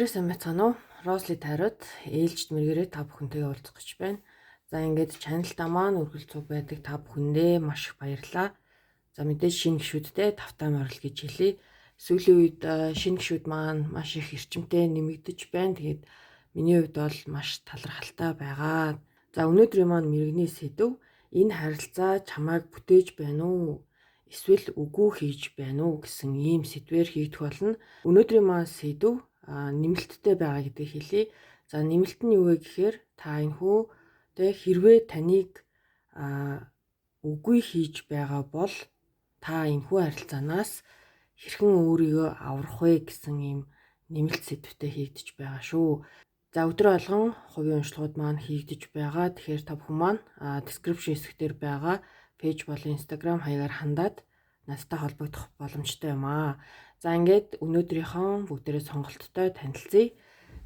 Бүгдээрээ сайн байцгаана уу? Росли тайрууд ээлжид мэргээрээ та бүхэнтэйгээ уулзах гэж байна. За ингээд чаналта маань үргэлж цуг байдаг та бүхэндээ маш их баярлалаа. За мэдээж шинэ гишүүдтэй тавтай морил гэж хэлье. Сүүлийн үед шинэ гишүүд маань маш их эрчимтэй нэмэгдэж байна. Тэгээд миний хувьд бол маш талархалтай байгаа. За өнөөдрийн маань мэрэгний сэдв энэ харилцаа чамайг бүтээж байна уу? Эсвэл үгүй хийж байна уу гэсэн ийм сэдвээр хийгдэх болно. Өнөөдрийн маань сэдв нэмэлттэй байгаа гэдгийг хэлье. За нэмэлт нь юу вэ гэхээр та энэхүү хэрвээ таныг үгүй хийж байгаа бол та энэхүү харилцаанаас хэрхэн өөрийгөө аврах вэ гэсэн ийм нэмэлт сэдвтэй хийгдэж байгаа шүү. За өдөр болгон хувийн уншлагууд маань хийгдэж байгаа. Тэгэхээр та бүхэн маань description хэсгээр байгаа пэйж болон Instagram хаягаар хандаад надтай холбогдох боломжтой юм аа. За ингээд өнөөдрийнхөө бүгдээрээ сонголттой танилцъя.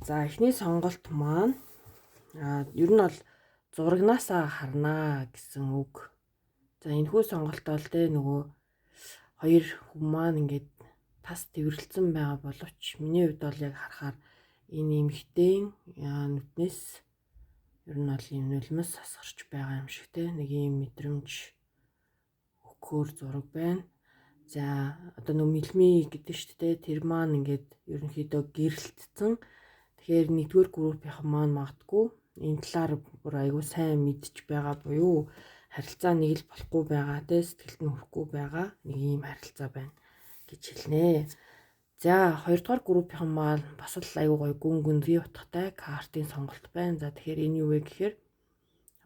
За эхний сонголт маань ер нь бол зурагнаасаа харнаа гэсэн үг. За энэхүү сонголт бол нөгөө хоёр хүн маань ингээд тас тэвэрлсэн байгаа боловч миний хувьд бол яг харахаар энэ эмэгтэй нүднээс ер нь бол юм нулимс сасгарч байгаа юм шиг те нэг юм мэдрэмж өгөхөр зураг байна. За одоо мэлми гэдэг шүү дээ. Тэр маань ингээд ерөнхийдөө гэрэлтсэн. Тэгэхээр нэгдүгээр группийнхан маань магадгүй энэ талаар бүр аягүй сайн мэдж байгаа буюу харилцаа нэг л болохгүй байгаа те сэтгэлд нь хүрэхгүй байгаа нэг ийм харилцаа байна гэж хэлнэ. За хоёрдугаар группийнхан маань бас л аягүй гоё гүн гүн вий утгатай картын сонголт байна. За тэгэхээр энэ юу вэ гэхээр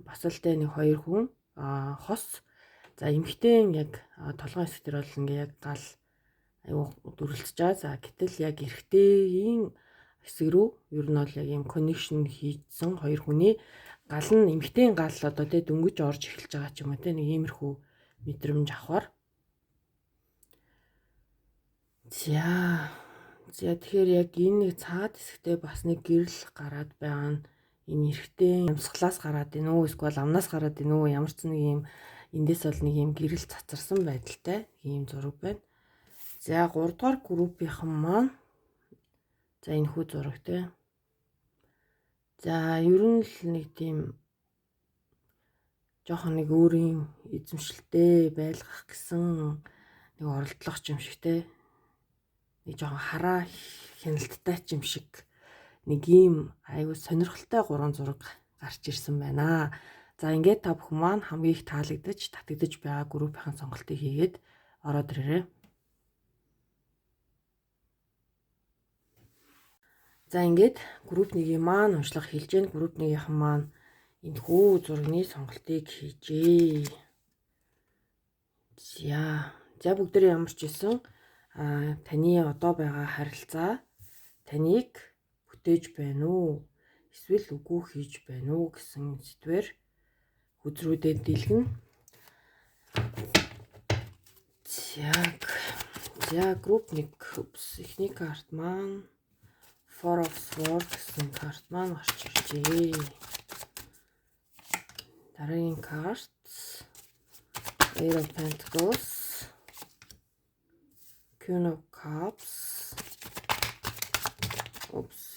бас л тэ нэг хоёр хүн хос. За эмэгтэй яг толгойн хэсэг дээр бол ингээ яг гал аюу дүрлцэж байгаа. За гэтэл яг эрэгтэйгийн хэсэг рүү ер нь бол яг юм connection хийжсэн хоёр хүний гал нь эмэгтэйн гал одоо тэ дөнгөж орж эхэлж байгаа ч юм уу тэ нэг иймэрхүү мэдрэмж авахар. За тэгэхээр яг энэ нэг цаад хэсэгтээ бас нэг гэрэл гараад байгаа нь энэ эрэгтэй амьсгалаас гараад байна уу эсвэл амнаас гараад байна уу ямар ч нэг юм эндээс бол нэг юм гэрэл цацарсан байдалтай ийм зураг байна. За 3 дугаар группийнхан маань за энэ хүү зураг те. За ер нь л нэг тийм жоохон нэг өөрийн эзэмшилтэй байлгах гэсэн нэг оролдлого ч юм шиг те. Нэг жоохон хараа хяналттай ч юм шиг нэг ийм аюу сонирхолтой 3 зураг гарч ирсэн байна. За ингээд та бүхэн маань хамгийн их таалагдаж, татагдж байгаа группийн сонголтыг хийгээд ороод ирээрэй. За ингээд групп 1-ийн маань уншлага хэлж гэн групп 1-ийнхэн маань энэхүү зургийн сонголтыг хийжээ. За бүгдээ ямар ч хэлсэн таны одоо байгаа харилцаа таныг бүтээж байна уу? Эсвэл үгүй хийж байна уу гэсэн сэдвээр хүзрүүдэд дэлгэн. За групп 1 эхний карт маань Four of Swords гэсэн карт маань гарч иржээ. Дараагийн карт Eight of Pentacles, Queen of Cups.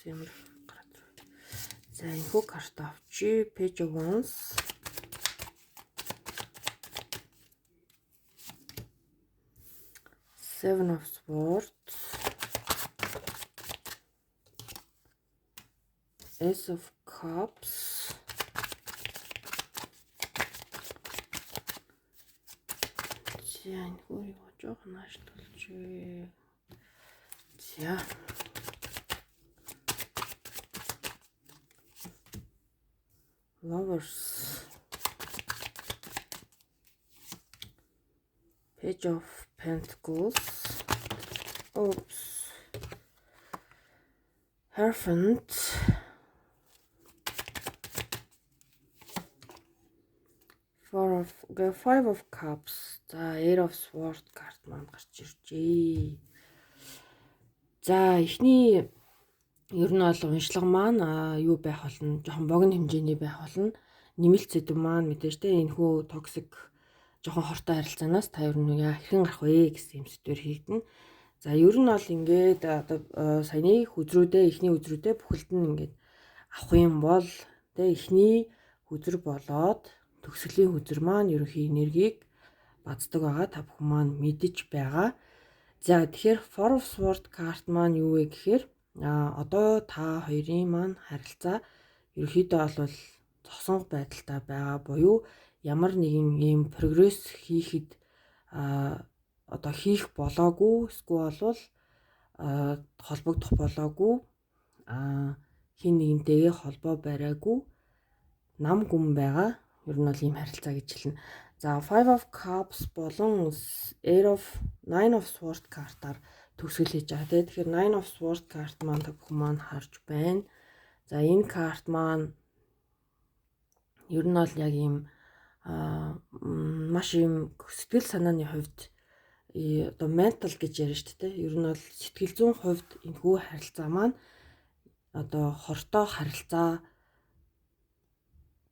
Ямар гараад. За энэхүү карт авчи Page of Wands. Seven of Swords, Ace of Cups, за энэ юу жоохон аштуулж за Lovers, Page of Pentacles, Hierophant, Five of Cups, за Eight of Swords карт маань гарч иржээ. За эхний ер нь бол уншлага маань юу байх болно, жоохон богино хэмжээний байх болно. Нэмэлт сэдв маань мэдээж тэ энэхүү токсик жоохон хортой харилцаанаас та ер нь хэрхэн гарах вэ гэсэн юм сэдвээр хийгдэнэ. За ер нь бол ингээд одоо саяны хүзрүүдээ эхний хүзрүүдээ бүхэлд нь ингээд авах юм бол эхний хүзэр болоод төгсгөлийн хүзэр маань ерөнхий энергийг баддаг байгаа. Та бүхэн маань мэдэж байгаа. За тэгэхээр Four of Swords карт маань юу вэ гэхээр одоо та хоёрын маань харилцаа ерөнхийдөө бол зогсонго байдалтай байгаа буюу ямар нэгэн ийм прогресс хийхэд одоо хийх болоогүй эсвэл бол холбогдох болоогүй хин нэгнтэйгээ холбоо бариагүй нам гүн байгаа. Ер нь бол ийм харилцаа гэж хэлнэ. За Five of Cups болон Nine of Swords картаар төгсгөл хийж байгаа. Тэгэхээр Nine of Swords карт маань та бүхэн маань харж байна. За энэ карт маань ер нь бол яг ийм маш ийм сэтгэл санааны хувьд одоо ментал гэж ярьж шүү дээ. Ер нь бол сэтгэл зүйн хувьд энэхүү харилцаа маань одоо хортой харилцаа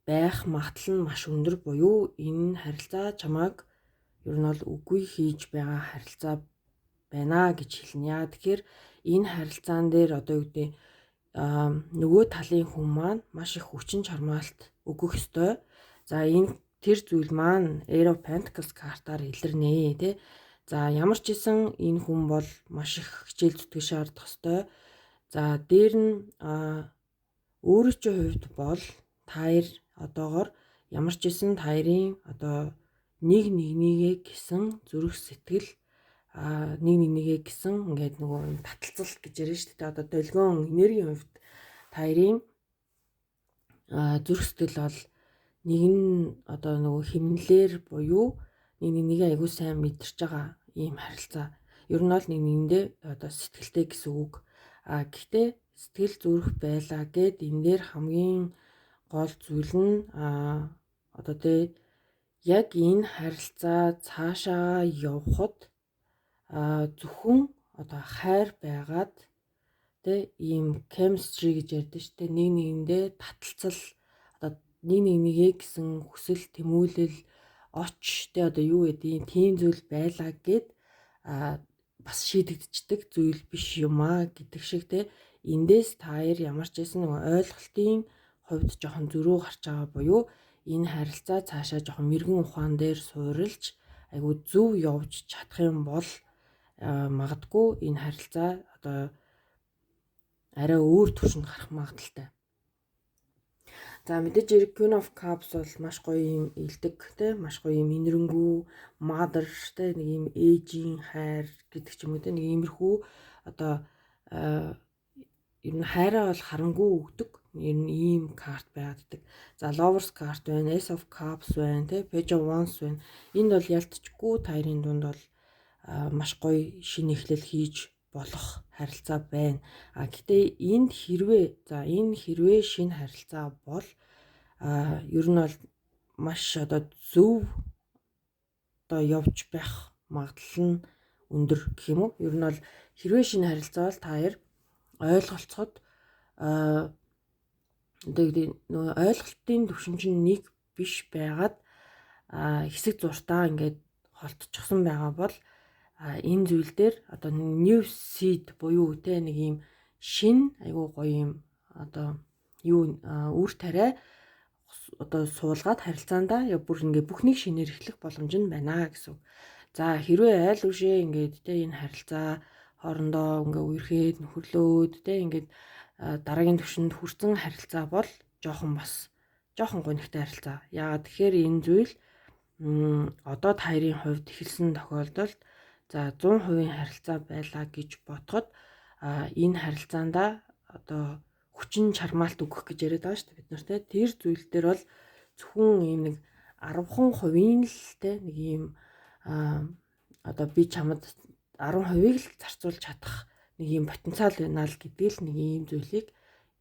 байх магадлал нь маш өндөр буюу энэ харилцаа чамайг ер нь бол үгүй хийж байгаа харилцаа байна гэж хэлнэ. Яа тэгэхээр энэ харилцаан дээр одоо юу гэдэг нөгөө талын хүн маань маш их хүчин чармаалт өгөх ёстой. За энэ тэр зүйл маань Ace of Pentacles картаар илэрнэ тий. За ямар ч гэсэн энэ хүн бол маш их хичээл зүтгэж шаардах ёстой. За дээр нь өөрийнхөө хувьд бол таир одоогоор ямар ч гэсэн таирын одоо нэгнийгээ гэсэн зүрх сэтгэл нэг нэгээ гэсэн ингээд нөгөө таталцал гэж ярьж шүү дээ. Одоо долгион энергийн хувьд таирын зүрх сэтгэл бол нэг нь одоо нөгөө химнэлэр буюу нэг нэгээ аягүй сайн мэдэрч байгаа ийм харилцаа. Ер нь бол нэг нэгэндээ одоо сэтгэлтэй гэсэн үг. Гэхдээ сэтгэл зүрх байлаа гэд энэ дээр хамгийн гол зүйл нь одоо яг энэ харилцаа цаашаа явахад зөвхөн одоо хайр байгаад ийм chemistry гэж ярьдэн шүү дээ. Нэг нэгэндээ таталцал одоо нэг нэгээ гэсэн хүсэл тэмүүлэл оч одоо юу гэдэг тийм зүйл байлаа гэд бас шийдэгдчихдэг зүйл биш юм гэдэг шиг эндээс таир ямар ч байсан нэг ойлголтын хувьд жоохон зөрүү гарч байгаа буюу энэ харилцаа цаашаа жоохон мэрэгэн ухаан дээр суурилж айгу зөв явж чадах юм бол магадгүй энэ харилцаа одоо арай өөр түвшинд гарах магадaltaй. За мэдээж Queen of Cups бол маш гоё юм илдэг маш гоё юм инэрэнгүү mother нэг юм ээжийн хайр гэдэг ч юм уу нэг иймэрхүү одоо ер нь хайраа бол харангүй өгдөг ер нь ийм карт байдаг. За Lovers карт байна, Ace of Cups байна, Page of Wands байна. Энд бол ялцчгүй таирын дунд бол маш гоё шинэ эхлэл хийж болох харилцаа байна. Гэхдээ энэ хэрвээ шинэ харилцаа бол ер нь бол маш одоо зөв одоо явж байх магадлал нь өндөр гэх юм уу. Ер нь бол хэрвээ шинэ харилцаа бол таир ойлголцоход нөгөө ойлголтын түвшин чинь нэг биш байгаад хэсэг зуртаа ингээд холтчихсон байгаа бол энэ зүйл дээр одоо new seed буюу нэг юм шин айгуу гоё юм одоо юу үр тариа одоо суулгаад харилцаандаа бүр ингээд бүхнийг шинээр эхлэх боломж нь байна гэсэн. За хэрвээ айл үшээ ингээд энэ харилцаа хоорондоо ингээ үерхэд нөхөрлөөд ингээд дараагийн түвшинд хүрсэн харилцаа бол жоохон гонигтай харилцаа. Яагаад тэгэхээр энэ зүйл одоо таирын хувьд эхэлсэн тохиолдолд за 100% харилцаа байлаа гэж бодоход энэ харилцаандаа одоо хүчин чармаалт өгөх гэж яриад байгаа шүү дээ бид нар тэр зүйл дээр бол зөвхөн ийм нэг 10% л нэг ийм одоо би чамд 10%-ийг л зарцуулж чадах нэг юм потенциал байна л гэдэг л нэг ийм зүйлийг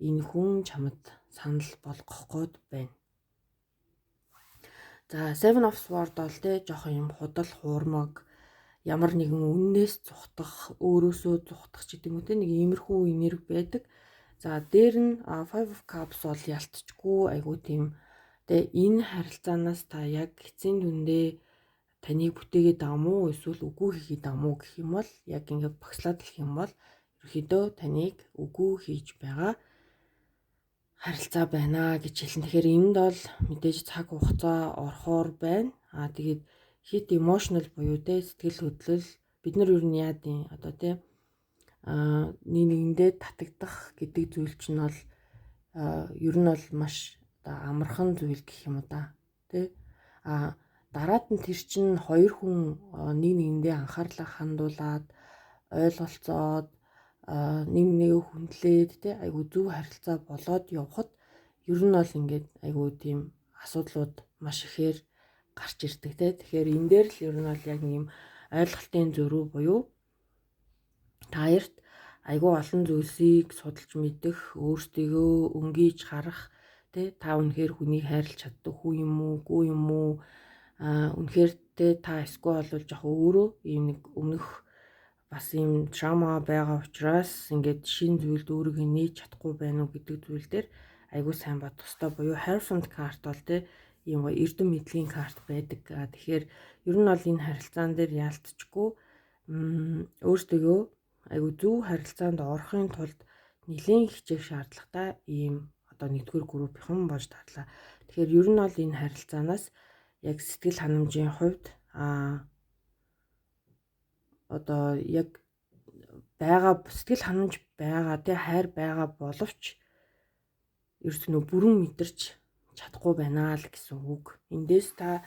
энэ хүн чамд санал болгох гээд байна. За Seven of Swords бол жоохон юм худал хуурмаг ямар нэгэн үннээс зүхтах, өөрөөсөө зүхтах ч гэдэг юм уу нэг иймэрхүү энерги байдаг. За дээр нь Five of Cups бол ялцчгүй айгуу тийм энэ харилцаанаас та яг эцсийн дүндээ таныг бүтээгээд байгаа мó эсвэл үгүй хийгээд байгаа мó гэх юм бол яг ингээд багслаад хэлэх юм бол ерөөхдөө таныг үгүй хийж байгаа харилцаа байна гэж хэлнэ. Тэгэхээр энд бол мэдээж цаг хугацаа орохоор байна. Тэгээд хит emotional буюу те сэтгэл хөдлөл бид нар ер нь яадیں۔ Одоо те нэг нэгэндээ татагдах гэдэг зүйл чинь бол ер нь бол маш одоо амархан зүйл гэх юм уу да. Тэ дараад нь тэр чинь хоёр хүн нэг нэгэндээ анхаарлаа хандуулаад ойлголцоод нэг нэгээ хүндлээд те айгу зөв харилцаа болоод явхад ер нь бол ингээд айгу тийм асуудлууд маш ихээр гарч ирдэг те. Тэгэхээр энэ дээр л ер нь бол яг нэг юм ойлголтын зөрүү буюу та хоёрт айгу олон зүйлсийг судалж мэдэх, өөрсдийгөө өнгийж харах те та үнэхээр хүнийг хайрлах чаддаг хүн юм уу, үгүй юм уу? Үнэхээр те та эсвэл бол жоох өөрөө ийм нэг өмнөх бас ийм драма байгаа учраас ингээд шин зүйлд өөрийгөө нээж чадахгүй байна уу гэдэг зүйл дээр айгуу сайн бод тустай буюу Hierophant карт бол те ийм гоё эрдэм мэдлийн карт байдаг. Тэгэхээр ер нь бол энэ харилцаан дээр яалтчгүй өөрсдөө айгуу зөв харилцаанд орохын тулд нэлээд хичээх шаардлагатай ийм одоо нэгдүгээр группийнхан болж тарлаа. Тэгэхээр ер нь бол энэ харилцаанаас яг сэтгэл ханамжийн хувьд одоо яг байгаа сэтгэл ханамж байгаа тий хайр байгаа боловч ерөөс нөө бүрэн мэдэрч чадахгүй байна л гэсэн үг. Эндээс та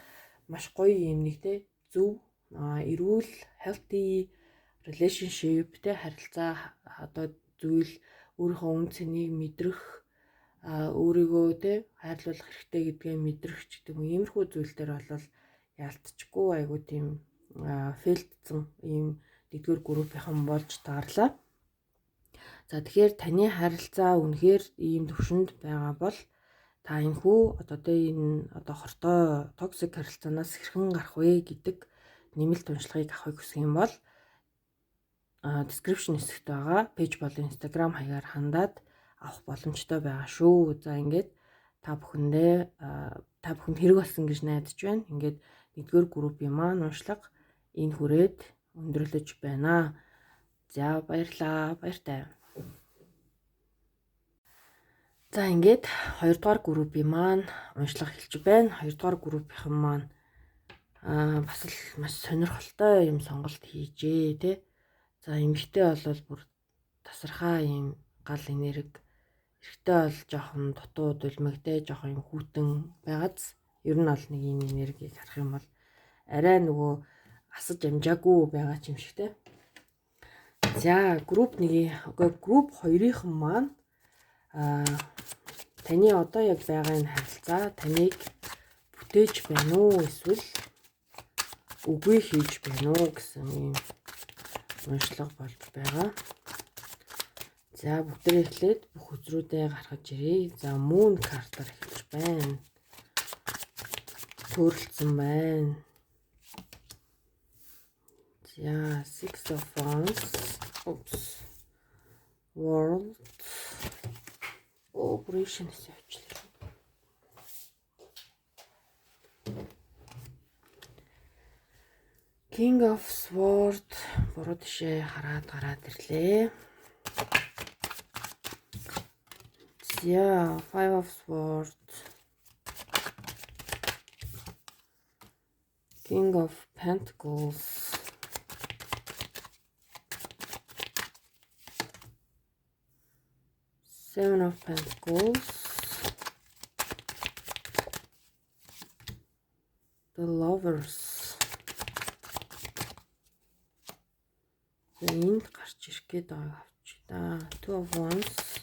маш гоё юм нэг тий зөв эрүүл healthy relationship тий харилцаа одоо зүйл өөрийнхөө үн цэнийг мэдрэх өөрийгөө тий хайрлуулах хэрэгтэй гэдгээ мэдрэх ч гэдэг юм. Иймэрхүү зүйл дээр бол яалтчгүй айгуу тийм фейлдсэн ийм нэгдүгээр группийнхан болж таарлаа. За тэгэхээр таны харилцаа үнэхээр ийм төвшөнд байгаа бол та энэхүү одоо энэ одоо хортой токсик харилцаанаас хэрхэн гарах вэ гэдэг нэмэлт уншлагыг авахыг хүсэх юм бол description хэсэгт байгаа пэйж болон Instagram хаягаар хандаад авах боломжтой байгаа шүү. За ингээд та бүхэнд хэрэг болсон гэж найдаж байна. Ингээд нэгдүгээр группийн маань уншлага энэ хүрээд өндөрлөж байна. За баярлаа. Баяртай. За ингээд 2 дугаар группийн маань уншлага хэлж байна. 2 дугаар группийнхан маань бас л маш сонирхолтой юм сонголт хийжээ тий. За эмэгтэй бол бүр тасархаа юм гал энерги. Эрэгтэй бол жоохон дутуу дулмигтэй жоохон юм хүүтэн байгааз ер нь бол нэг юм энергийг харах юм бол арай нөгөө асаж амжаагүй байгаа юм шиг те. За групп 2-ийнхан маань таны одоо яг байгаа энэ харилцаа таныг бүтээж байна уу эсвэл үгүй хийж байна уу гэсэн юм уншлага болж байгаа. За бүгдээ эхлээд бүх үзрүүдээ гаргаж ирье. За moon картаар эхэлж байна. Төрөлцсөн байна. За Six of Wands. World. Operation явуулчихлаа. King of Sword буруу тишээ гараад ирлээ. За Five of Sword. King of Pentacles. Seven of Pentacles. The Lovers. За энд гарч ирэх гээд байгааг авчи. Two of Wands.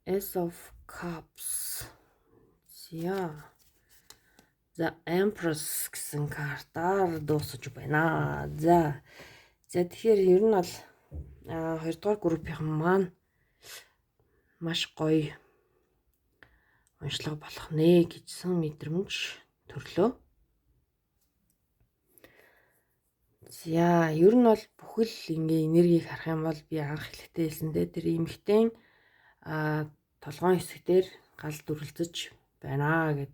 Ace of Cups. За Empress гэсэн картаар дуусаж байна. За тэгэхээр ер нь бол 2 дугаар группийнхан маань маш гоё уншлага болох нэ гэжсэн мэдрэмж төрлөө. За ер нь бол бүхэл ингээ энергийг харах юм бол би анх хэлэхдээ хэлсэндээ тэр эмэгтэй толгойн хэсэг дээр гал дүрлцэж байна гэд.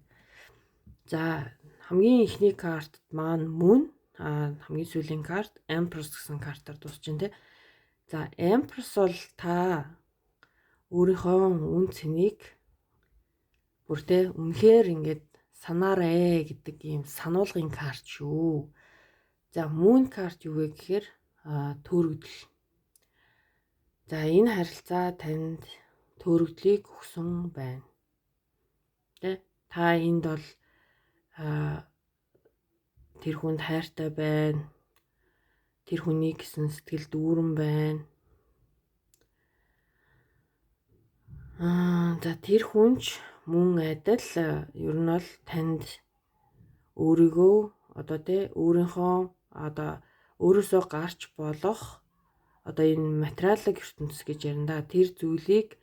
За хамгийн ихний картд маань Moon, хамгийн сүүлийн карт Empress гэсэн картаар дуусч байна те. За Empress бол та өөрийнхөө үн цэнийг бүр те үнэхээр ингээд санаарэ гэдэг ийм сануулгын карт шүү. За Moon карт юу вэ гэхээр төөрөгдөл. За энэ харилцаа танд төөрөгдлийг өгсөн байна. Тэ та энд бол тэр хүнд хайртай байна. Тэр хүний гэсэн сэтгэл дүүрэн байна. За тэр хүнч мөн адил ер нь бол танд өөрийгөө одоо тэ өөрийнхөө одоо өөрөөсөө гарч болох одоо энэ материалын ертөнцөс гэж ярина да. Тэр зүйлийг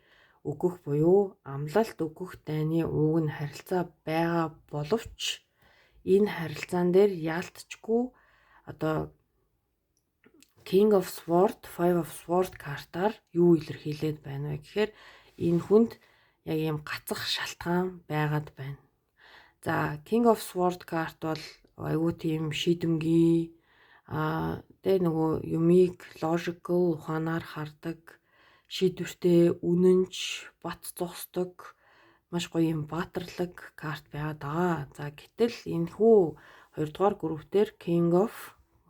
өгөх буюу амлалт өгөх дайны ууг нь харилцаа байгаа боловч энэ харилцаан дээр яалтчгүй одоо King of Sword, Five of Sword картаар юу илэрхийлээд байна вэ гэхээр энэ хүнд яг ийм гацах шалтгаан байгаад байна. За King of Sword карт бол айгүй тийм шийдэмгий тэ нөгөө юмыг logical ухаанаар хардаг, шийдвэртэй үнэнч, бат зогсдог, маш гоё юм баатарлаг карт байгаад байгаа. За гэтэл энэ хүү 2 дугаар групп дээр King of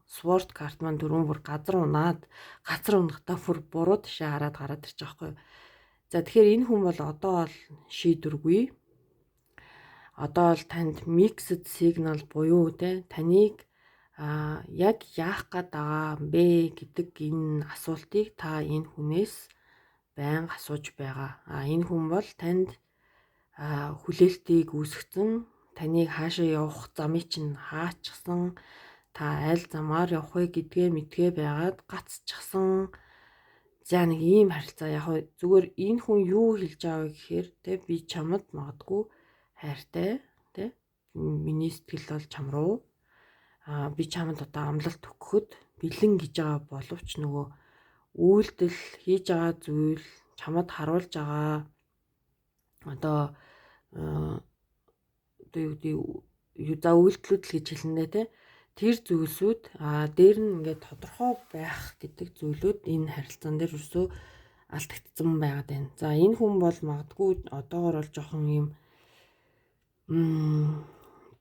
Sword карт маань дөрөв бүр газар унахтаа бүр буруу тишээ хараад гараад ирчих واخхой. За тэгэхээр энэ хүн бол одоо бол шийдвэргүй. Одоо бол танд mixed signal буюу те таныг яг яах гээд байгаа бэ гэдэг энэ асуултыг та энэ хүнээс байнга асууж байгаа. Энэ хүн бол танд хүлээлтийг үүсгэсэн, таныг хаашаа явах замыг чинь хаачсан, та аль замаар явах вэ гэдгээ мэдгээ байгаад гацчихсан. За нэг ийм харилцаа яг зүгээр энэ хүн юу хэлж байгаа вэ гэхээр те би чамд магадгүй хайртай те миний сэтгэл бол чам руу би чамд одоо амлалт өгөхөд бэлэн гэж байгаа боловч нөгөө үйлдэл хийж байгаа зүйл чамд харуулж байгаа одоо за үйлдэлүүд л гэж хэлнэ те тэр зүйлсүүд дээр нь ингээд тодорхой байх гэдэг зүйлүүд энэ харилцаан дээр өсөө алдагдсан байгаад байна. За энэ хүн бол магадгүй одоогор бол жоохон юм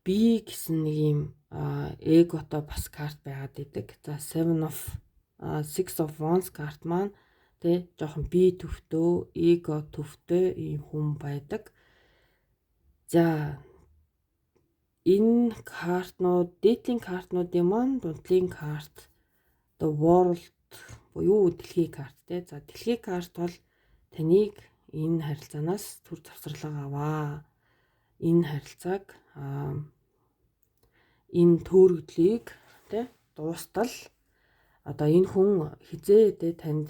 би гэсэн нэг юм эготой бас карт байгаад идэг. За Six of Wands карт маань тэ жоохон би төвтөө, эго төвтөө ийм хүн байдаг. За энэ картнууд, дээдлийн картнуудын маань дундлын карт, the world буюу дэлхийн карт те. За дэлхийн карт бол таныг энэ харилцаанаас түр завсралга аваа. Энэ харилцааг энэ төөрөгдлийг те дуустал одоо энэ хүн хизээ те танд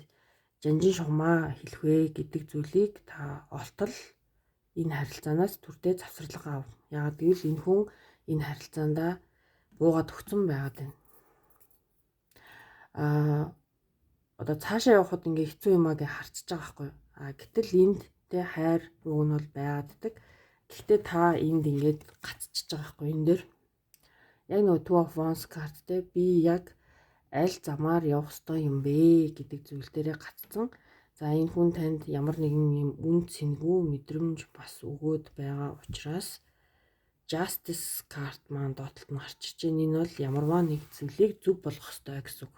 жанжин шугамаа хэлэх вэ гэдэг зүйлийг та олтол энэ харилцаанаас түрдээ завсралга ав. Яагаад гэвэл энэ хүн энэ харилцаандаа буугаад өгсөн байгаад байна. Одоо цаашаа явхад ингээ хэцүү юмаа гэ харцж байгаа байхгүй юу? Гэтэл энд тэ хайр үг нь бол байгааддаг. Гэхдээ та энд ингээд гацчихж байгаа байхгүй энэ дэр. Яг нөгөө Two of Wands карт тэ би яг аль замаар явах ёстой юм бэ гэдэг зүйл дээрээ гацсан. За энэ хүн танд ямар нэгэн юм үн цэнгүй мэдрэмж бас өгөөд байгаа учраас Justice карт маань доотлолт нь гарчиж байна. Энэ бол ямарваа нэг зүйлийг зөв болгох ёстой гэсэн үг.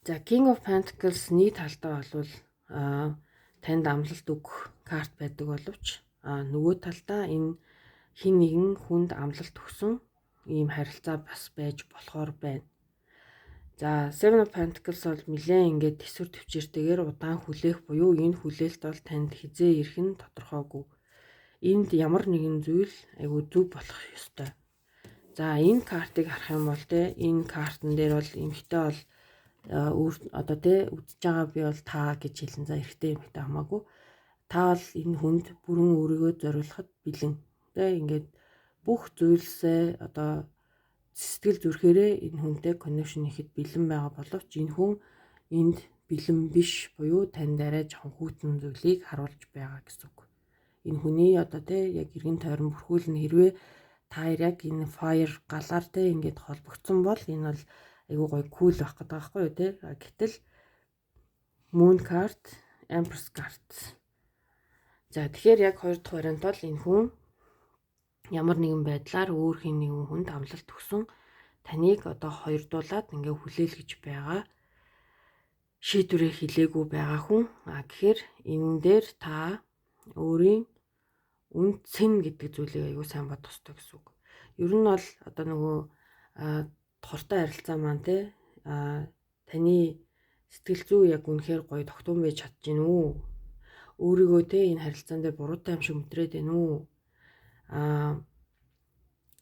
За King of Pentacles нийт талдаа бол танд амлалт өгөх карт байдаг боловч нөгөө талдаа энэ хин нэгэн хүнд амлалт өгсөн ийм харилцаа бас байж болохоор байна. За Seven of Pentacles бол нэлээд ингээд төсвөр төвчээртэйгээр удаан хүлээх буюу энэ хүлээлт бол танд хизээ ирэх нь тодорхойгүй. Энд ямар нэгэн зүйл айгүй зөв болох ёстой. За энэ картыг харах юм бол те энэ картн дээр бол эмхтэй бол одоо те үдж байгаа би бол та гэж хэлэн. За эрэгтэй эмхтэй хамаагүй. Та бол энэ хүнд бүрэн өөрийгөө зориулахад бэлэн. Тэ ингээд бүх зүйлсээ одоо сэтгэл зүрхээрээ энэ хүнтэй connection хийхэд бэлэн байгаа боловч энэ хүн энд бэлэн биш буюу танд арай жоохон хүйтэн зүйлийг харуулж байгаа гэсэн үг. энэ хүний одоо те яг эргэн тойрон бүрхүүлнэ хэрвээ та яг энэ fire галаар те ингээд холбогдсон бол энэ бол айгүй гоё cool байх гэдэг байхгүй юу те. Гэтэл moon card, empress card. За тэгэхээр яг хоёр дахь вариант бол энэ хүн ямар нэгэн байдлаар өөр хин нэгэн хүнд амлалт өгсөн таныг одоо хоёрдуулаад ингээ хүлээлгэж байгаа шийдвэрээ хилээгүй байгаа хүн. Гэхээр энэ дээр та өөрийн үнд цэн гэдэг зүйлийг аюу сайн бодох хэрэгтэй гэсэн үг. Ер нь бол одоо нөгөө тухартай харилцаа маань те таны сэтгэл зүй яг үнэхээр гоё тогтун байж чадж гин үү? Өөрийгөө те энэ харилцаан дээр буруутай юм шиг мэдрээд байна уу?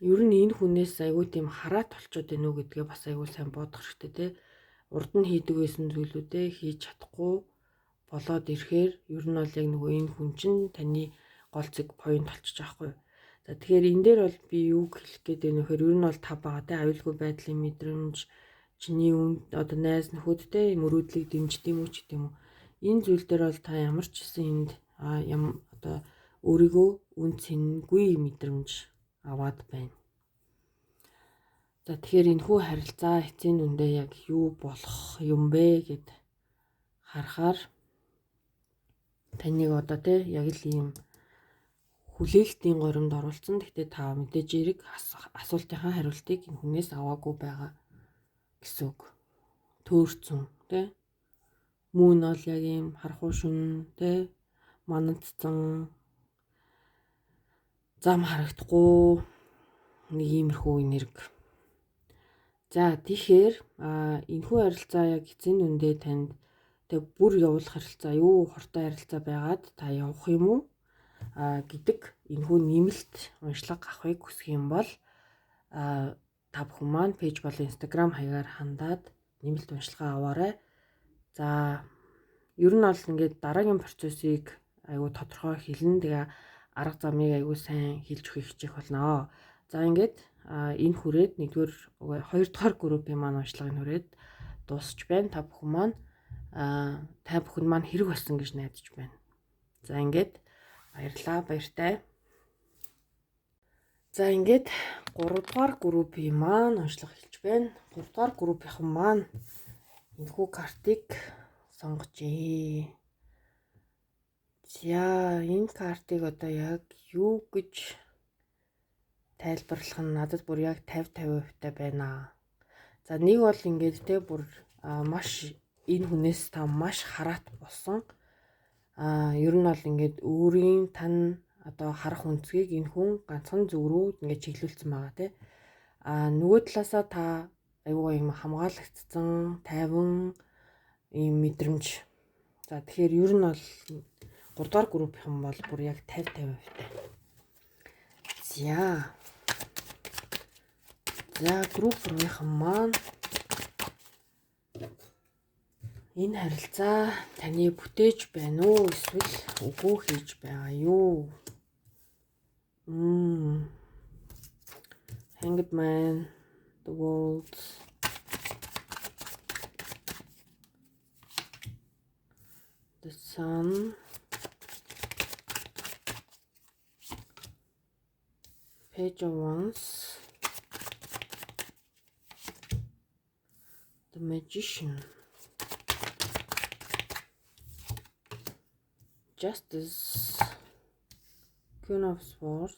Ер нь энэ хүнээс аюу тийм хараат болчиход байна уу гэдгээ бас аюу сайн бодох хэрэгтэй те. Урд нь хийдэг байсан зүйлүүдээ хийж чадахгүй болоод ирэхээр ер нь бол яг нөгөө энэ хүн чинь таны гол зэг point болчих жоохгүй. За тэгэхээр энэ дээр бол би юу хэлэх гээд байна вэ гэхээр ер нь бол та байгаа те аюулгүй байдлын мэдрэмж чиний одоо найз нөхөдтэй мөрөөдлийг дэмждэг юм уу ч гэдэг юм уу. Энэ зүйл дээр бол та ямар ч гэсэн энд одоо өөрийгөө үн цэнгүй мэдрэмж аваад байна. За тэгэхээр энэхүү харилцаа эцсийн үндэ яг юу болох юм бэ гэд харахаар таныг одоо те яг л ийм хүлээлтийн горимд оруулсан. Гэхдээ та мэдээж эрэг асуултынхаа хариултыг энэ хүнээс аваагүй байгаа гэсэн үг. Төөрцөн те. Мөн бол яг ийм харахуй шүн те манадцсан зам харагдахгүй нэг иймэрхүү энерги. За тэгэхээр энэхүү харилцаа яг эцсийн үндэ танд тэг бүр явуулах харилцаа юу хортой харилцаа байгаад та явах юм уу гэдэг энэхүү нэмэлт уншлага авахыг хүсэх юм бол та бүхэн маань пэйж болон инстаграм хаягаар хандаад нэмэлт уншлагаа аваарай. За ер нь бол ингээд дараагийн процессыг айгүй тодорхой хэлнэ. Тэгээ арга замыг айгүй сайн хэлж өгөх хичээх болно. За ингээд энэ хүрээд хоёрдугаар группийн маань уншлагыг хүрээд дуусч байна. Та бүхэн маань хэрэг болсон гэж найдаж байна. За ингээд баярлалаа, баяртай. За ингээд 3 дугаар группийн маань уншлага хэлж байна. 3 дугаар группийнхан маань энэхүү картыг сонгожээ. За энэ картыг одоо яг юу гэж тайлбарлах нь надад бүр яг 50-50% байна. За нэг бол ингээд те бүр маш энэ хүнээс та маш хараат болсон. Ер нь бол ингээд өөрийн тань одоо харах үнцгийг энэ хүн ганцхан зүг рүү ингээд чиглүүлсэн байгаа те. Нөгөө талаасаа та аюу юм хамгаалагдсан, тайван ийм мэдрэмж. За тэгэхээр ер нь бол 3 дугаар группийнхан бол бүр яг 50-50%. За групп руухан маань энэ харилцаа таны бүтээж байна уу эсвэл үгүй хийж байгаа юу? Hanged Man, the World, the Sun, Page of Wands, the Magician, Justice, Queen of Swords,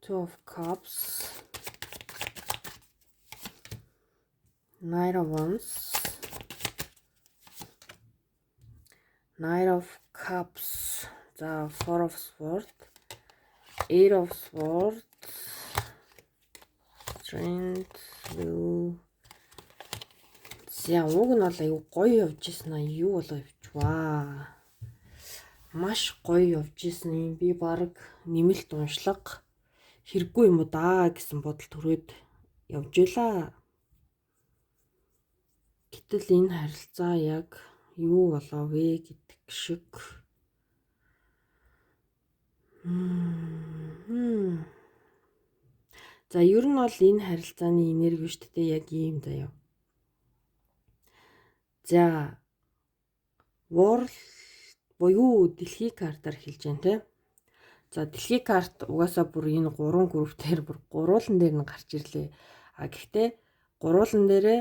Two of Cups, Knight of Wands, Knight of Cups, the Four of Swords, Eight of Swords, Strength, Blue. За уг нь бол аюу гоё явж исэн юу болоо явчваа. Маш гоё явж исэн юм. Би баг нэмэлт уншлага хэрэггүй юм уу даа гэсэн бодол төрөөд явж илаа. Гэтэл энэ харилцаа яг юу болоо вэ гэдэг шиг. За ер нь бол энэ харилцааны энерги шүү дээ яг ийм заяа. За World буюу дэлхийн картаар хэлж байна те. За дэлхийн карт угаасаа бүр энэ 3 группээр бүр гурвуулан дээр нь гарч ирлээ. Гэхдээ гурвуулан дээрээ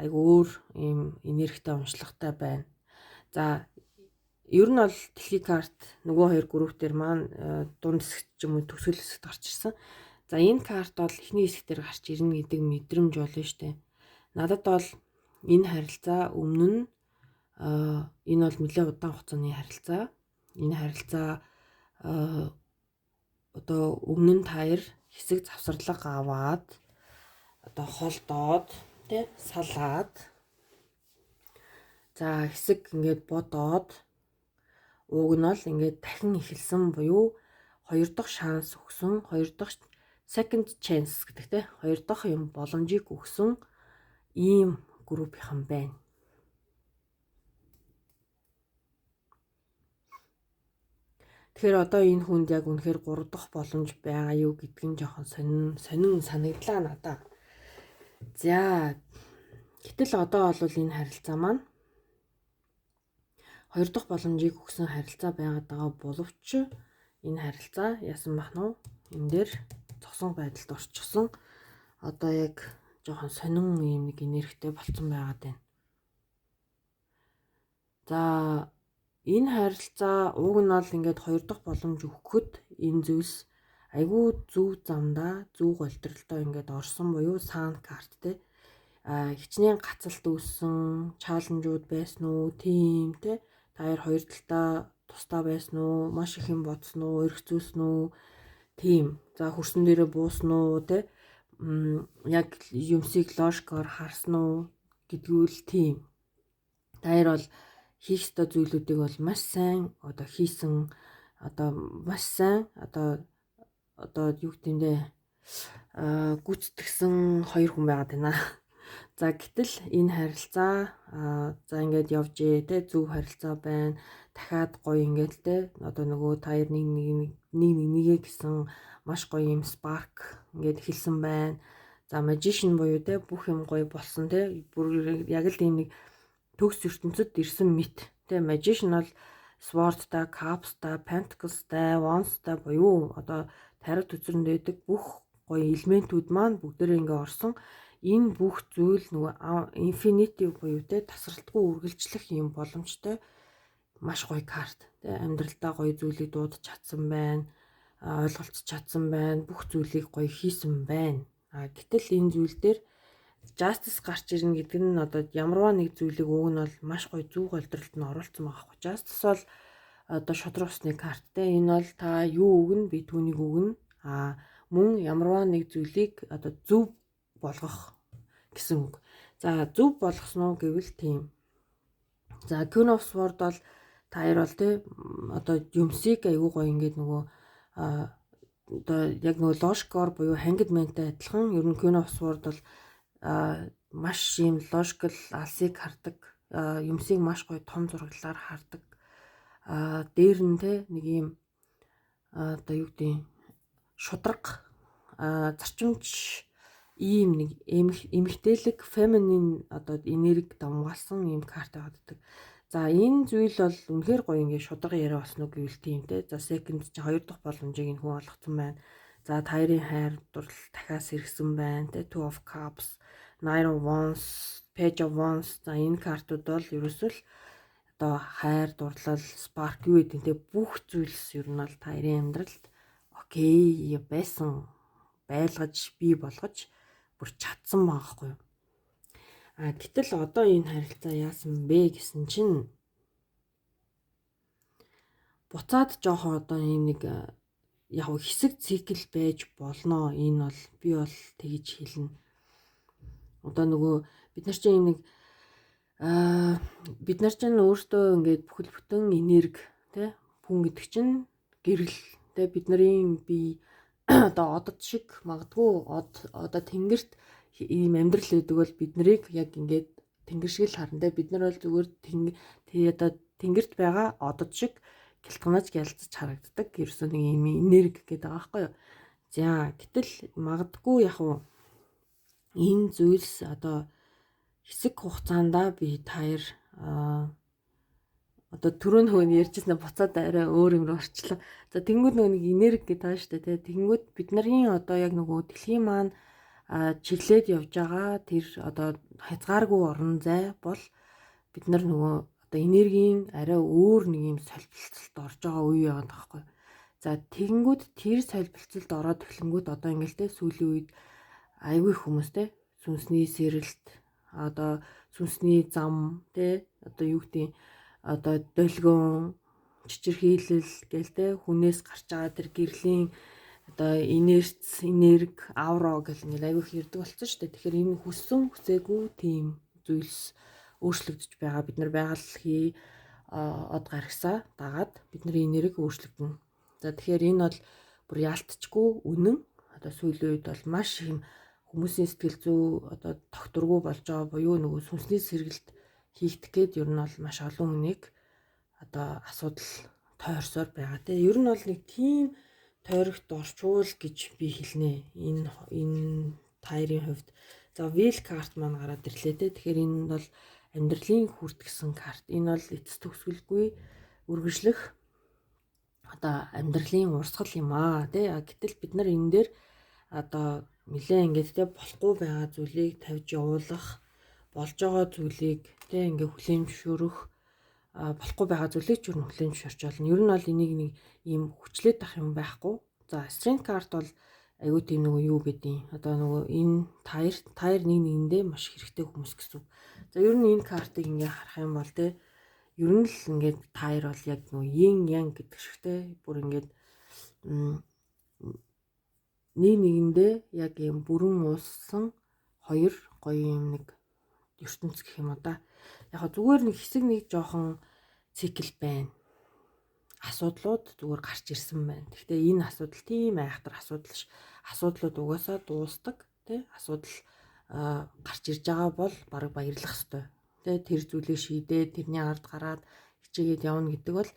айгу өөр ийм энергитэй уншлагатай байна. За ер нь бол дэлхийн карт нөгөө хоёр групп дээр маань дунд хэсэгт ч юм уу төгсгөл хэсэгт гарч ирсэн. За энэ карт бол эхний хэсгээр гарч ирнэ гэдэг мэдрэмж болно штэ. Надад бол энэ харилцаа өмнө нь энэ бол нэлээд удаан хугацааны харилцаа. Энэ харилцаа одоо өмнө нь таяр хэсэг завсарлага аваад одоо холдоод тий салаад за хэсэг ингээд бодоод ууг нь бол ингээд дахин эхэлсэн буюу хоёр дахь шанс өгсөн, хоёр дахь second chance гэдэг тий хоёр дахь юм боломжийг өгсөн ийм группийнхан байна. Тэгэхээр одоо энэ хүнд яг үнэхээр 3 дахь боломж байгаа юу гэдг нь жоохон сонин санагдлаа надаа. За гэтэл одоо бол энэ харилцаа маань 2 дахь боломжийг өгсөн харилцаа байгаад байгаа боловч энэ харилцаа яасан бах нь энэ дээр зогсон байдалд орчихсон. Одоо яг жоохон сонин юм нэг энергитэй болцсон байгаад байна. За энэ харилцаа ууг нь бол ингээд 2 дахь боломж өгөхөд энэ зүйлс айгүй зөв замдаа зөв голдролтой ингээд орсон буюу саан карт те хичнээн гацалт үүссэн чаленжууд байсан уу тийм те та хоёр талдаа тусдаа байсан уу маш их юм бодсон уу өргөцүүлсэн үү тийм за хөрсөн дээрээ буусан уу те яг юмсыг логикоор харсан уу гэдгүүл тийм та хоёр бол хийх ёстой зүйлүүдийг бол маш сайн одоо хийсэн одоо маш сайн одоо юу гэмдэ гүйцэтгэсэн хоёр хүн байгаад байна. За гэтэл энэ харилцаа за ингээд явж те зөв харилцаа байна. Дахиад гоё ингээд те одоо нөгөө таяр нэгээ гэсэн маш гоё юм spark ингээд эхэлсэн байна. За magician буюу те бүх юм гоё болсон те бүр яг л тийм нэг төгс ертөнцид ирсэн мэт. Тэ magician бол sword-та, cups-та, pentacles-та, wands-та буюу одоо тарих төзөрөнд байдаг бүх гоё элементүүд маань бүгдээрээ ингээ орсон. Энэ бүх зүйл нөгөө infinity буюу тэ тасралтгүй үргэлжлэх юм боломжтой маш гоё карт. Тэ амьдралдаа гоё зүйлийг дуудаж чадсан байна. Ойлголцож чадсан байна. Бүх зүйлийг гоё хийсэн байна. Гэтэл энэ зүйл дээр Justice гарч ирнэ гэдэг нь одоо ямарваа нэг зүйлийг уг нь бол маш гоё зүг голдролд нь оруулсан байгаа хгүй. Justice бол одоо шодрох усны карт те энэ бол та юу өгнө би түүнийг өгнө. Мөн ямарваа нэг зүйлийг одоо зөв болгох гэсэн үг. За зөв болгосноо гэвэл тийм. За Queen of Swords бол та хоёр бол те одоо юмсыг айгүй гоё ингээд нөгөө одоо яг нөгөө логикоор буюу hanged man-тай адилхан ер нь Queen of Swords бол маш юм логикал алсыг хардаг юмсыг маш гоё том зураглалаар хардаг дээр нь те нэг юм одоо юу гэдэг шудраг зарчимч ийм нэг эмэгтэйлэг feminine одоо энерги дамгаалсан ийм карт байдаг. За энэ зүйл бол үнэхээр гоё ингээд шудраг яриа болсон уу гэвэл тийм те. За second чи 2 дахь боломжийг энэ хүн олгоцсон байна. За таарын хайр дурлал дахиас иргсэн байна те. Two of Cups, Nine of Wands, Page of Wands. За энэ картууд бол ерөөсөө л одоо хайр дурлал, spark юу гэдэг те бүх зүйлс ер нь бол таарын амьдралд окей байсан байлгаж бий болгож бүр чадсан байгаа хгүй юу. Гэтэл одоо энэ харилцаа яасан бэ гэсэн чинь буцаад жоохон одоо ийм нэг яг хэсэг цикл байж болно. Энэ бол би бол тэгж хэлнэ. Одоо нөгөө бид нар чинь ийм нэг бид нар чинь өөртөө ингээд бүхэл бүтэн энерги тий хүн гэдэг чинь гэрэл тий бидний бие одоо одод шиг магадгүй одоо тэнгэрт ийм амьдрал гэдэг бол бид нарыг яг ингээд тэнгэр шиг л харна. Бид нар бол зүгээр одоо тэнгэрт байгаа одод шиг гэлтганаж гялцаж харагддаг. Ерөөсөө нэг юм энерги гэдэг байгаа байхгүй юу. За гэтэл магадгүй яг уу энэ зүйлс одоо хэсэг хугацаанд би таяр одоо түрүү нөгөө нь ярьжсэн буцаад арай өөр юм руу орчлоо. За тэнгууд нөгөө нэг энерги гэдэг байгаа шүү дээ. Тэнгууд бид нарын одоо яг нөгөө дэлхийн маань чиглээд явж байгаа тэр одоо хязгааргүй орон зай бол бид нар нөгөө одоо энергийн арай өөр нэг юм солилцолд орж байгаа үе яваад байгаа байхгүй. За тэгэнгүүт тэр солилцолд ороод эхлэнгүүт одоо ингээл те сүүлийн үед айгүй хүмүүс те сүнсний сэрэлт одоо сүнсний зам те одоо юу гэдэг одоо долгион чичирхийлэл гээл те хүнээс гарч байгаа тэр гэрлийн одоо энерги аура гэл нэг айгүй их ярддаг болсон шүү дээ. Тэгэхээр энэ хүссэн хүсээгүй тийм зүйлс өөрчлөгдөж байгаа. Бид нар байгаль од гаргасаа дагаад бидний энерги өөрчлөгдөнө. За тэгэхээр энэ бол бүр яалтчгүй үнэн. Одоо сүүлийн үед бол маш их хүмүүсийн сэтгэл зүй одоо тогтворгүй болж байгаа буюу нөгөө сүнсний сэргэлт хийгдэх гээд ер нь бол маш олон хүнийг одоо асуудал тойрсоор байгаа. Тэгээ ер нь бол нэг тийм тойрогт орчуул гэж би хэлнэ. Энэ таирын хувьд. За wheel card маань гараад ирлээ те. Тэгэхээр энэ бол амьдралын хүртгсэн карт. Энэ бол эцэс төгсгөлгүй үргэлжлэх одоо амьдралын урсгал юм аа тий. Гэтэл бид нар энэ дээр одоо нэлээ ингээд тий болохгүй байгаа зүйлийг тавьж явуулах, болж байгаа зүйлийг тий ингээд хүлээмжшүүрэх, болохгүй байгаа зүйлийг ч юу хүлээмжшүүрч болно. Ер нь бол энийг нэг ийм хүчлээд ах юм байхгүй. За strength card бол айгүй тийм нөгөө юу гэдیں۔ Одоо нөгөө энэ тайр нэг нэгэндээ маш хэрэгтэй хүмүүс гэсэн. За ер нь энэ картыг ингээ харах юм бол тий ер нь л ингээд тайр бол яг нөгөө yin yang гэдэг шигтэй бүр ингээд нэгэндээ яг юм бүрэн ууссан хоёр гоё юм нэг ертөнц гэх юм уу да. Яг зүгээр нэг хэсэг нэг жоохон цикл байна. Асуудлууд зүгээр гарч ирсэн байна. Гэхдээ энэ асуудал тийм айхтар асуудал ш. Асуудлууд угаасаа дуустдаг тий асуудал гарч ирж байгаа бол баг баярлах ёстой. Тэ тэр зүйлийг шийдээд тэрний ард гараад хичээгээд явна гэдэг бол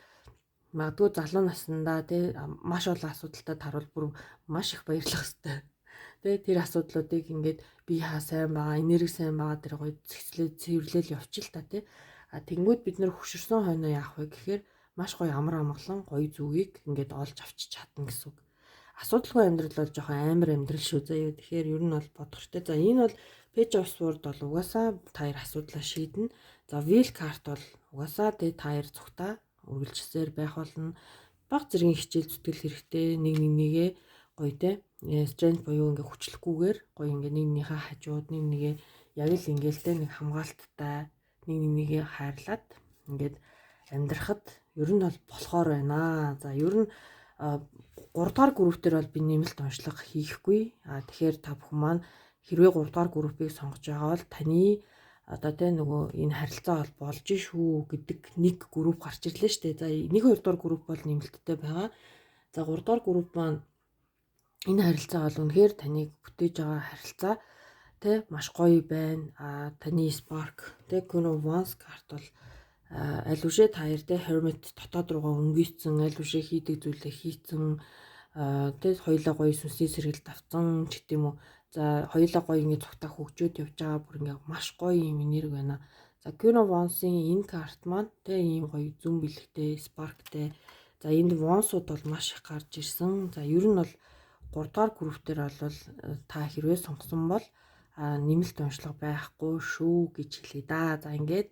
магадгүй залуу наснда тий маш олон асуудалтай таруул бүр маш их баярлах ёстой. Тэ тэр асуудлуудыг ингээд би сайн байгаа, энерги сайн байгаа тэр гоё зэгцлээд цэвэрлэл явчих л та тий. Тэнгүүд бид нэр хөшөрсөн хойноо яах вэ гэхээр маш гоё амар амгалан гоё зүгийг ингээд олж авчиж чадна гэсэн үг. Асуудалгүй амьдрал бол жоохон амар амьдрал шүү заяа. Тэгэхээр ер нь бол бодох хэрэгтэй. За энэ бол page of sword бол угаасаа таяр асуудлаа шийднэ. За wheel card бол угаасаа тэ таяр зүгтаа үргэлжсээр байх болно. Баг зэргийн хичээл зүтгэл хэрэгтэй. Нэгээ гоё тэ strength буюу ингээ хүчлэхгүйгээр гоё ингээ нэгнийхээ хажууд нэгээ яг л ингээл тэ нэг хамгаалттай нэгээ хайрлаад ингээд амьдрахад ер нь бол болохоор байна. За ер нь 3 дугаар групп дээр бол би нэмэлт онцлог хийхгүй. Тэгэхээр та бүхэн маань хэрвээ 3 дугаар группыг сонгож байгаа бол таны одоо тэ нөгөө энэ харилцаа бол болж шүү гэдэг нэг групп гарч ирлээ шүү дээ. За 1 2 дугаар групп бол нэмэлттэй байгаа. За 3 дугаар групп маань энэ харилцаа бол үнэхээр таныг бүтээж байгаа харилцаа тэ маш гоё байна. Таны spark тэ Queen of Wands карт бол аль үшээ таяр тэ hermit дотоод руугаа өнгийцэн аль үшээ хийдэг зүйлээ хийцэн тэ хоёулаа гоё сүнсний сэргэлт авцсан ч гэдэм үү. За хоёулаа гоё ингэ цогтаа хөгжөөд явж байгаа бүр ингэ маш гоё юм энерги байна. За Queen of Wands-ийн энэ карт маань тэ ийм гоё зүн бэлгтэй sparkтэй. За энд Wands-ууд бол маш их гарч ирсэн. За ер нь бол 3 дугаар групп дээр бол та хэрвээ сонгосон бол нэмэлт онцлог байхгүй шүү гэж хэлье да. За ингээд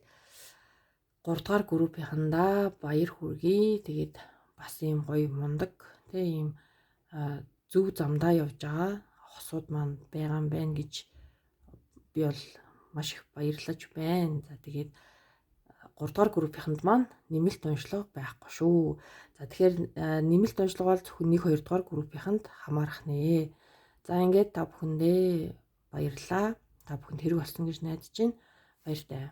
3 дугаар группийнхандаа баяр хүргэе. Тэгээд бас ийм гоё мундаг тэг ийм зөв замдаа явж байгаа хосууд маань байгаа юм байна гэж би бол маш их баярлаж байна. За тэгээд 3 дугаар группийнханд маань нэмэлт онцлог байхгүй шүү. За тэгэхээр нэмэлт онцлог бол зөвхөн 1 2 дугаар группийнханд хамаарах нэ. За ингээд та бүхэндээ баярлалаа. Та бүхэнд хэрэг болсон гэж найдаж байна. Баяртай.